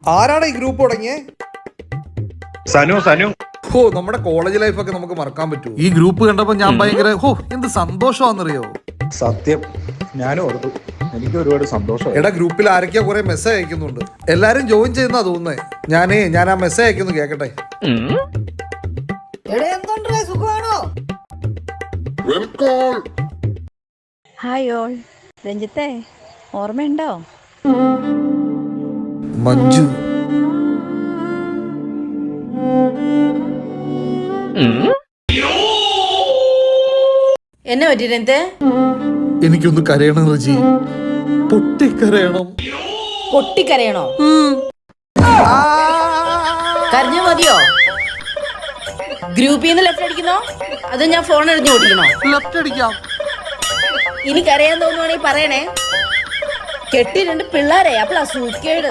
ആരാണ് ഈ ഗ്രൂപ്പ് തുടങ്ങിയേ? സനു. ഓ, നമ്മുടെ കോളേജ് ലൈഫൊക്കെ നമുക്ക് മറക്കാൻ പറ്റൂ. ഈ ഗ്രൂപ്പ് കണ്ടപ്പോ ഞാൻ ഭയങ്കര എന്ത് സന്തോഷമാണെന്നറിയോ. സത്യം, ഞാനും ഓർത്തു. എനിക്ക് ഒരുപാട് സന്തോഷം. എടാ, ഗ്രൂപ്പിൽ ആരൊക്കെയോ കുറെ മെസ്സേജ് അയക്കുന്നുണ്ട്. എല്ലാരും ജോയിൻ ചെയ്യുന്ന തോന്നുന്നേ. ഞാൻ ആ മെസ്സേജ് അയക്കുന്നു, കേക്കട്ടെ. Hi all. രഞ്ജിത്തെ ഓർമ്മയുണ്ടോ? മഞ്ജു. എന്നെ പറ്റി രഞ്ജിത്തെ? എനിക്കൊന്ന് കരയണം റജി, പൊട്ടിക്കരയണം. പൊട്ടിക്കരയണോ? കരഞ്ഞു മതിയോ? ഗ്രൂപ്പിൽ നിന്ന് ലെഫ്റ്റ് അടിക്കുന്നോ അത് ഞാൻ ഫോൺ എറിഞ്ഞു ഓടിക്കണോ? ലെഫ്റ്റ് അടിക്കാം. ഇനി കരയാൻ തോന്നുവാണെങ്കിൽ പറയണേ. കെട്ടി 2 പിള്ളേരെ അപ്പളാ സൂക്കേട്.